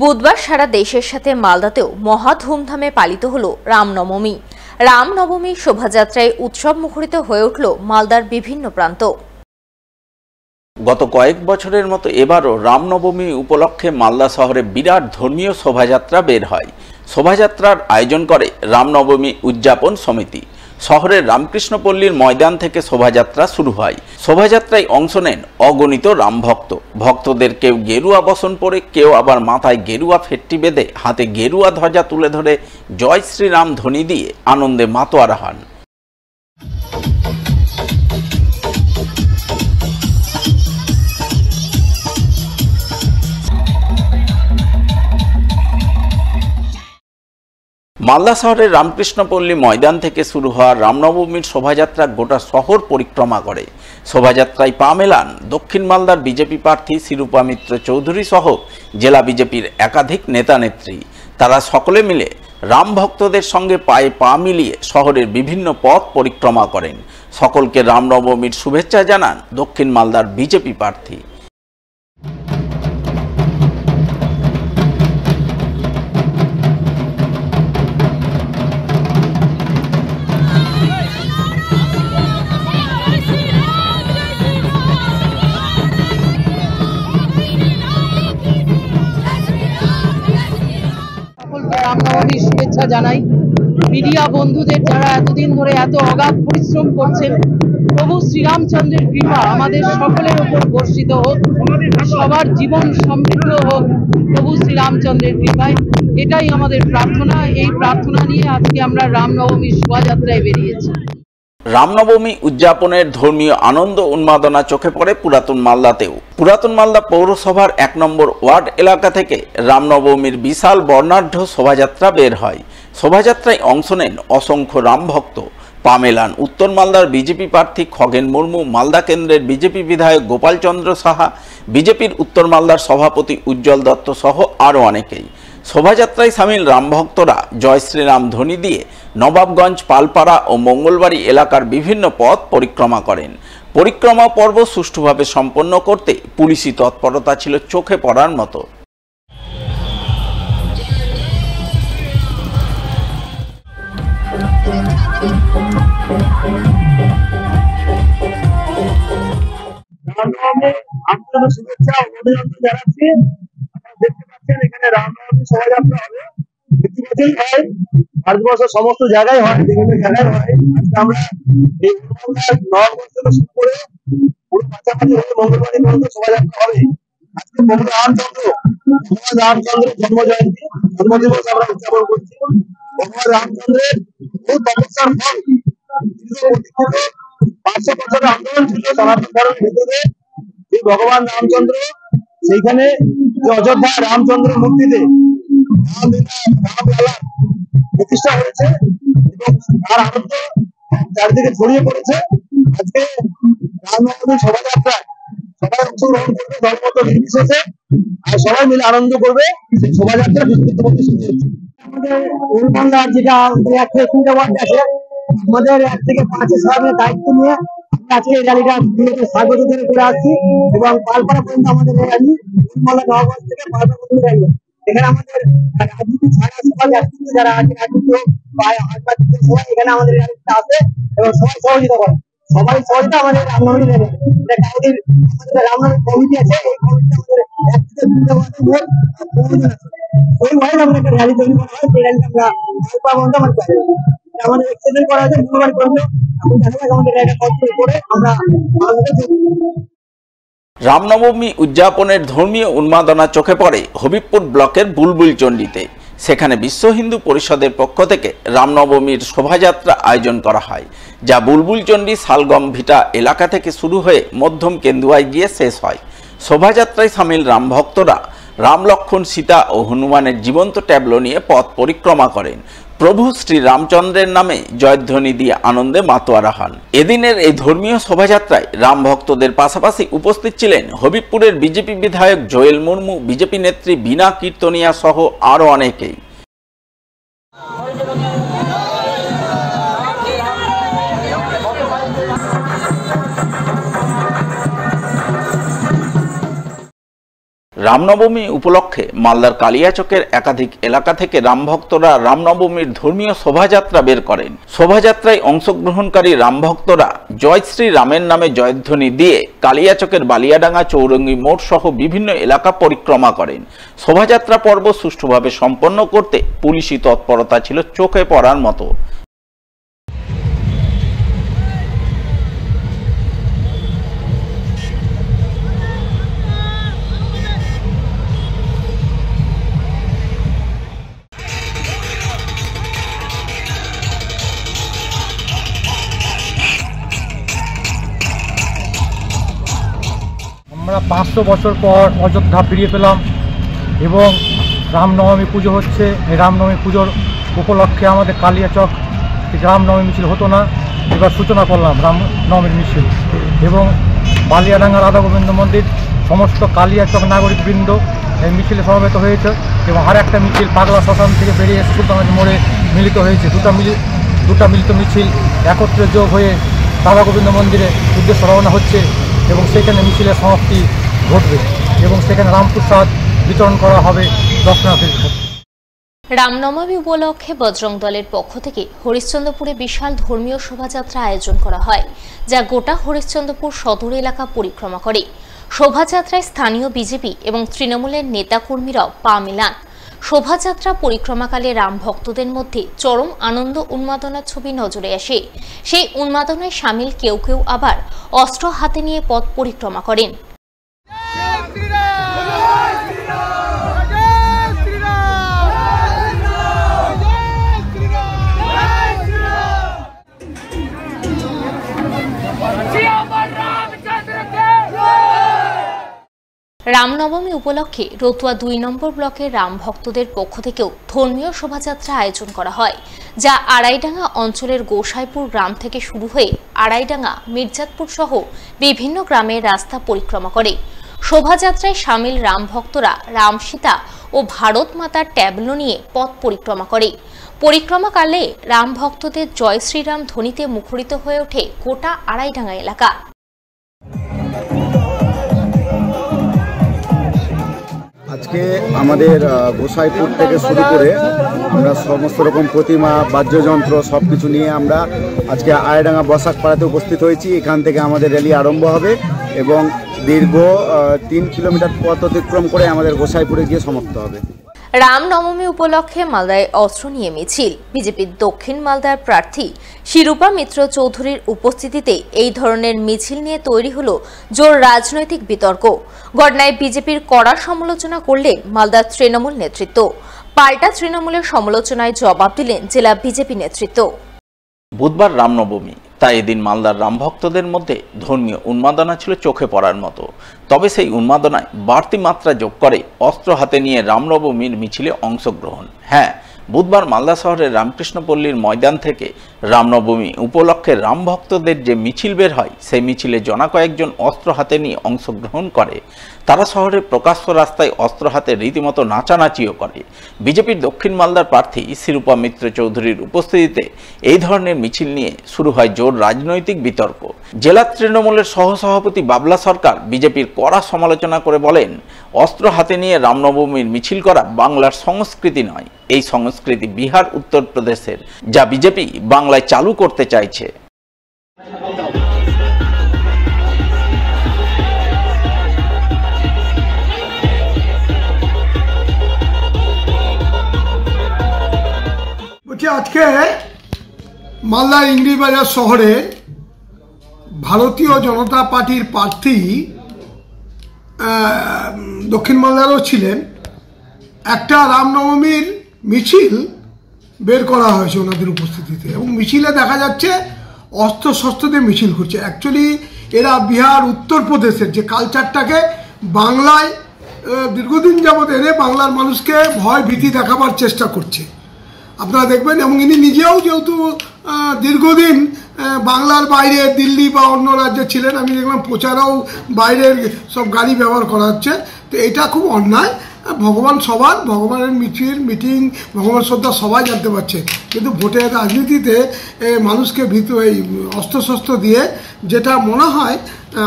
বুধবার সারা দেশের সাথে মালদাতেও মহা ধুমধামে পালিত হলো রামনবমী। রামনবমী শোভাযাত্রায় উৎসব মুখরিত হয়ে উঠল মালদার বিভিন্ন প্রান্ত। গত কয়েক বছরের মতো এবারও রামনবমী উপলক্ষে মালদা শহরে বিরাট ধর্মীয় শোভাযাত্রা বের হয়। শোভাযাত্রার আয়োজন করে রামনবমী উদযাপন সমিতি। শহরের রামকৃষ্ণপল্লীর ময়দান থেকে শোভাযাত্রা শুরু হয়। শোভাযাত্রায় অংশ নেন অগণিত রামভক্ত। ভক্তদের কেউ গেরুয়া বসন পরে, কেউ আবার মাথায় গেরুয়া ফেট্টি বেঁধে হাতে গেরুয়া ধ্বজা তুলে ধরে জয় শ্রীরাম ধ্বনি দিয়ে আনন্দে মাতোয়ারা হন। মালদা শহরের রামকৃষ্ণপল্লী ময়দান থেকে শুরু হওয়া রামনবমীর শোভাযাত্রা গোটা শহর পরিক্রমা করে। শোভাযাত্রায় পা মেলান দক্ষিণ মালদার বিজেপি প্রার্থী শিরূপা মিত্র চৌধুরী সহ জেলা বিজেপির একাধিক নেতা নেত্রী। তারা সকলে মিলে রাম ভক্তদের সঙ্গে পায়ে পা মিলিয়ে শহরের বিভিন্ন পথ পরিক্রমা করেন। সকলকে রামনবমীর শুভেচ্ছা জানান দক্ষিণ মালদার বিজেপি প্রার্থী। রামনবমীর শুভেচ্ছা জানাই। মিডিয়া বন্ধুদের যারা এতদিন ধরে এত অগাধ পরিশ্রম করছেন, প্রভু শ্রীরামচন্দ্রের কৃপা আমাদের সকলের উপর বর্ষিত হোক, সবার জীবন সমৃদ্ধ হোক প্রভু শ্রীরামচন্দ্রের কৃপায়, এটাই আমাদের প্রার্থনা। এই প্রার্থনা নিয়ে আজকে আমরা রামনবমীর শোভাযাত্রায় বেরিয়েছি। রামনবমী উদযাপনের ধর্মীয় আনন্দ উন্মাদনা চোখে পড়ে পুরাতন মালদাতেও। পুরাতন মালদা পৌরসভার 1 নম্বর ওয়ার্ড এলাকা থেকে রামনবমীর বিশাল বর্ণাঢ্য শোভাযাত্রা বের হয়। শোভাযাত্রায় অংশ নেন অসংখ্য রামভক্ত। পা মেলান উত্তর মালদার বিজেপি প্রার্থী খগেন মুর্মু, মালদা কেন্দ্রের বিজেপি বিধায়ক গোপাল চন্দ্র সাহা, বিজেপির উত্তর মালদার সভাপতি উজ্জ্বল দত্ত সহ আরও অনেকেই। শোভাযাত্রায় সামিল রামভক্তরা জয় শ্রীরাম ধ্বনি দিয়ে নবাবগঞ্জ, পালপাড়া ও মঙ্গলবাড়ি এলাকার বিভিন্ন পথ পরিক্রমা করেন। পরিক্রমা পর্ব সুষ্ঠুভাবে সম্পন্ন করতে পুলিশি তৎপরতা ছিল চোখে পড়ার মতো। শুভেচ্ছা অভিনন্দন জানাচ্ছি। দেখতে পাচ্ছেন এখানে রামনবমী শোভাযাত্রা হবে, প্রতি বছরই হয়, ভারতবর্ষের সমস্ত জায়গায় হয়, বিভিন্ন জায়গায় হয়। আজকে আমরা এই নববর্ষ থেকে শুরু করে পুরো পাশাপাশি হয়ে মঙ্গলবাড়ি পর্যন্ত শোভাযাত্রা হবে। আজকে প্রভু রামচন্দ্রের জন্মদিবস আমরা উদযাপন করছি। ভগবান রামচন্দ্রের বহু তপস্যার ফল, 500 বছরের আন্দোলন ছিল সনাতন ধর্মের ভিতরে। এই ভগবান রামচন্দ্র সেইখানে যে অযোধ্যা রামচন্দ্রের মূর্তিতে প্রতিষ্ঠা হয়েছে এবং তার আনন্দ চারিদিকে ছড়িয়ে পড়েছে। আজকে রামনবমী শোভাযাত্রায় সবাই অংশগ্রহণ করবে, ধর্মমত নির্বিশেষে, আর সবাই মিলে আনন্দ করবে। সেই শোভাযাত্রা আমাদের উলমালদার যেটা 1 থেকে 3টে ওয়ার্ড আছে, আমাদের 1 থেকে 5 সালের দায়িত্ব নিয়ে আজকে এই র্যালিটা স্বাগত ধরে করে আসছি এবং পালপাড়া পর্যন্ত আমাদের র্যালি, উলমালদা নবাবগঞ্জ থেকে পালপাড়া পর্যন্ত র্যালি। এখানে আমাদের রাজনীতি ছাড়া সবাই একত্রিত, যারা আছে রাজনীতি সবাই এখানে আমাদের র্যালিতে আসে এবং সবাই সহযোগিতা করে। সবাই সহযোগিতা আমাদের রামনবমী র্যালি। এটা কাউদের আমাদের রামনবমী কমিটি আছে, এই কমিটি আমাদের 1 থেকে 3টে ওয়ার্ডের প্রয়োজন আছে। ওই ওয়াইজ আমরা একটা র্যালি তৈরি করা হয়, সেই র্যালিটা আমরা পালপাড়া পর্যন্ত আমরা চাই। আমাদের এক্সটেন্ড করা হয়েছে মঙ্গলবাড়ি পর্যন্ত। এখন দেখা যাক আমাদের র্যালিটা কমপ্লিট করে আমরা রামনবমী উদযাপনের ধর্মীয় উন্মাদনা চোখে পড়ে হবিবপুর ব্লকের বুলবুল চণ্ডীতে। সেখানে বিশ্ব হিন্দু পরিষদের পক্ষ থেকে রামনবমীর শোভাযাত্রা আয়োজন করা হয়, যা বুলবুল চণ্ডী শালগম ভিটা এলাকা থেকে শুরু হয়ে মধ্যম কেন্দুয়ায় গিয়ে শেষ হয়। শোভাযাত্রায় সামিল রামভক্তরা রাম, লক্ষ্মণ, সীতা ও হনুমানের জীবন্ত ট্যাবলো নিয়ে পথ পরিক্রমা করেন। প্রভু শ্রী রামচন্দ্রের নামে জয়ধ্বনি দিয়ে আনন্দে মাতোয়ারা হন। এদিনের এই ধর্মীয় শোভাযাত্রায় রাম ভক্তদের পাশাপাশি উপস্থিত ছিলেন হবিবপুরের বিজেপি বিধায়ক জোয়েল মুর্মু, বিজেপি নেত্রী বীণা কীর্তনিয়া সহ আরও অনেকেই। রামনবমী উপলক্ষে মালদার কালিয়াচকের একাধিক এলাকা থেকে রামভক্তরা রামনবমীর ধর্মীয় শোভাযাত্রা বের করেন। শোভাযাত্রায় অংশগ্রহণকারী রামভক্তরা জয় শ্রী রামের নামে জয়ধ্বনি দিয়ে কালিয়াচকের বালিয়াডাঙ্গা চৌরঙ্গি মোড় সহ বিভিন্ন এলাকা পরিক্রমা করেন। শোভাযাত্রা পর্ব সুষ্ঠুভাবে সম্পন্ন করতে পুলিশি তৎপরতা ছিল চোখে পড়ার মতো। আমরা 500 বছর পর অযোধ্যা ফিরিয়ে পেলাম এবং রামনবমী পুজো হচ্ছে। এই রামনবমী পুজোর উপলক্ষে আমাদের কালিয়াচক রামনবমী মিছিল হতো না, এবার সূচনা করলাম রামনবমীর মিছিল এবং বালিয়াডাঙ্গা রাধা গোবিন্দ মন্দির সমস্ত কালিয়াচক নাগরিকবৃন্দ এই মিছিলে সমবেত হয়েছে এবং আর একটা মিছিল পাগলা শ্মশান থেকে বেরিয়ে এসে সুলতানগঞ্জ মোড়ে মিলিত হয়েছে। দুটা মিলিত মিছিল একত্রে যোগ হয়ে রাধা গোবিন্দ মন্দিরে উদ্দেশ্যে রওনা হচ্ছে এবং সেখানে মিছিলের সমাপ্তি ঘটবে এবং সেখানে রামপ্রসাদ বিতরণ করা হবে দর্শনার্থীদের। রামনবমী উপলক্ষে বজরং দলের পক্ষ থেকে হরিশ্চন্দ্রপুরে বিশাল ধর্মীয় শোভাযাত্রা আয়োজন করা হয়, যা গোটা হরিশ্চন্দ্রপুর সদর এলাকা পরিক্রমা করে। শোভাযাত্রায় স্থানীয় বিজেপি এবং তৃণমূলের নেতাকর্মীরাও পা মেলান। শোভাযাত্রা পরিক্রমাকালে রাম ভক্তদের মধ্যে চরম আনন্দ উন্মাদনার ছবি নজরে আসে। সেই উন্মাদনায় সামিল কেউ কেউ আবার অস্ত্র হাতে নিয়ে পথ পরিক্রমা করেন। রামনবমী উপলক্ষে রতুয়া 2 নম্বর ব্লকের রাম ভক্তদের পক্ষ থেকেও ধর্মীয় শোভাযাত্রা আয়োজন করা হয়, যা আড়াইডাঙ্গা অঞ্চলের গোসাইপুর গ্রাম থেকে শুরু হয়ে আড়াইডাঙ্গা, মির্জাতপুর সহ বিভিন্ন গ্রামের রাস্তা পরিক্রমা করে। শোভাযাত্রায় সামিল রাম ভক্তরা রাম সীতা ও ভারত মাতার ট্যাবলো নিয়ে পথ পরিক্রমা করে। পরিক্রমাকালে রাম ভক্তদের জয় শ্রীরাম ধ্বনিতে মুখরিত হয়ে ওঠে গোটা আড়াইডাঙ্গা এলাকা। আজকে আমাদের গোসাইপুর থেকে শুরু করে আমরা সমস্ত রকম প্রতিমা, বাদ্যযন্ত্র সব কিছু নিয়ে আমরা আজকে আড়াইডাঙ্গা বসাক পাড়াতে উপস্থিত হয়েছি। এখান থেকে আমাদের র্যালি আরম্ভ হবে এবং দীর্ঘ 3 কিলোমিটার পথ অতিক্রম করে আমাদের গোসাইপুরে গিয়ে সমাপ্ত হবে। রামনবমী উপলক্ষে মালদায় অস্ত্র নিয়ে মিছিল। বিজেপির দক্ষিণ মালদার প্রার্থী শিরূপা মিত্র চৌধুরীর উপস্থিতিতে এই ধরনের মিছিল নিয়ে তৈরি হলো জোর রাজনৈতিক বিতর্ক। ঘটনায় বিজেপির কড়া সমালোচনা করলেন মালদার তৃণমূল নেতৃত্ব। পাল্টা তৃণমূলের সমালোচনায় জবাব দিলেন জেলা বিজেপি নেতৃত্ব। বুধবার রামনবমী, তাই এদিন মালদার রাম ভক্তদের মধ্যে ধর্মীয় উন্মাদনা ছিল চোখে পড়ার মতো। তবে সেই উন্মাদনায় বাড়তি মাত্রা যোগ করে অস্ত্র হাতে নিয়ে রামনবমীর মিছিলে অংশগ্রহণ। হ্যাঁ, বুধবার মালদা শহরের রামকৃষ্ণপল্লীর ময়দান থেকে রামনবমী উপলক্ষে রাম ভক্তদের যে মিছিল বের হয়, সেই মিছিলে জনা কয়েকজন অস্ত্র হাতে নিয়ে অংশগ্রহণ করে। তারা শহরের প্রকাশ্য রাস্তায় অস্ত্র হাতে রীতিমতো নাচানাচিও করে। বিজেপির দক্ষিণ মালদার প্রার্থী শিরূপা মিত্র চৌধুরীর উপস্থিতিতে এই ধরনের মিছিল নিয়ে শুরু হয় জোর রাজনৈতিক বিতর্ক। জেলা তৃণমূলের সহসভাপতি বাবলা সরকার বিজেপির কড়া সমালোচনা করে বলেন, অস্ত্র হাতে নিয়ে রামনবমীর মিছিল করা বাংলার সংস্কৃতি নয়। এই সংস্কৃতি বিহার, উত্তরপ্রদেশের, যা বিজেপি বাংলায় চালু করতে চাইছে। আজকে মালদার ইংরেজবাজার শহরে ভারতীয় জনতা পার্টির প্রার্থী দক্ষিণ মালদারও ছিলেন। একটা রামনবমীর মিছিল বের করা হয়েছে ওনাদের উপস্থিতিতে এবং মিছিলে দেখা যাচ্ছে অস্ত্র শস্ত্র দিয়ে মিছিল করছে। অ্যাকচুয়ালি এরা বিহার, উত্তরপ্রদেশের যে কালচারটাকে বাংলায় দীর্ঘদিন যাবৎ এনে বাংলার মানুষকে ভয় ভীতি দেখাবার চেষ্টা করছে, আপনারা দেখবেন। এবং ইনি নিজেও যেহেতু দীর্ঘদিন বাংলার বাইরে দিল্লি বা অন্য রাজ্যে ছিলেন, আমি দেখলাম প্রচারেও বাইরের সব গাড়ি ব্যবহার করা হচ্ছে। তো এটা খুব অন্যায়। ভগবান সবার, ভগবানের মিটিং, ভগবান শ্রদ্ধা সবাই জানতে পারছে, কিন্তু ভোটের রাজনীতিতে মানুষকে এই অস্ত্রশস্ত্র দিয়ে যেটা মনে হয়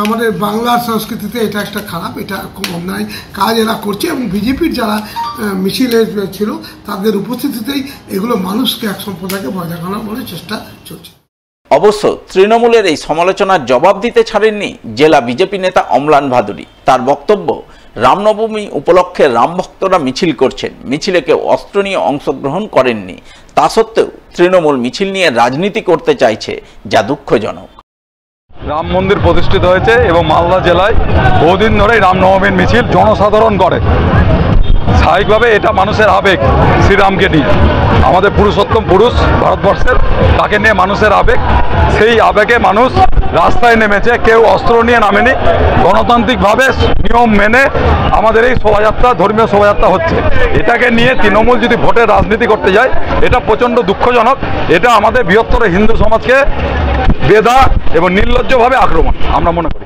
আমাদের বাংলার সংস্কৃতিতে এটা একটা খারাপ, এটা খুব অন্যায় কাজ এরা করছে এবং বিজেপির যারা মিছিলে ছিল তাদের উপস্থিতিতেই এগুলো মানুষকে এক সম্প্রদায়কে ভয় দেখানোর বলে চেষ্টা চলছে। অবশ্য তৃণমূলের এই সমালোচনার জবাব দিতে ছাড়েননি জেলা বিজেপি নেতা অম্লান ভাদুরী। তার বক্তব্য, রামনবমী উপলক্ষে রাম ভক্তরা মিছিল করছেন, মিছিলে কেউ অস্ত্র নিয়ে অংশগ্রহণ করেননি। তা সত্ত্বেও তৃণমূল মিছিল নিয়ে রাজনীতি করতে চাইছে, যা দুঃখজনক। রাম মন্দির প্রতিষ্ঠিত হয়েছে এবং মালদা জেলায় বহুদিন ধরেই রামনবমীর মিছিল জনসাধারণ করে। স্বাভাবিকভাবে এটা মানুষের আবেগ, শ্রীরামকে নিয়ে, আমাদের পুরুষোত্তম পুরুষ ভারতবর্ষের, তাকে নিয়ে মানুষের আবেগ। সেই আবেগে মানুষ রাস্তায় নেমেছে, কেউ অস্ত্র নিয়ে নামেনি। গণতান্ত্রিকভাবে নিয়ম মেনে আমাদের এই শোভাযাত্রা, ধর্মীয় শোভাযাত্রা হচ্ছে। এটাকে নিয়ে তৃণমূল যদি ভোটের রাজনীতি করতে যায়, এটা প্রচণ্ড দুঃখজনক। এটা আমাদের বৃহত্তর হিন্দু সমাজকে বেধা এবং নির্লজ্জভাবে আক্রমণ আমরা মনে করি।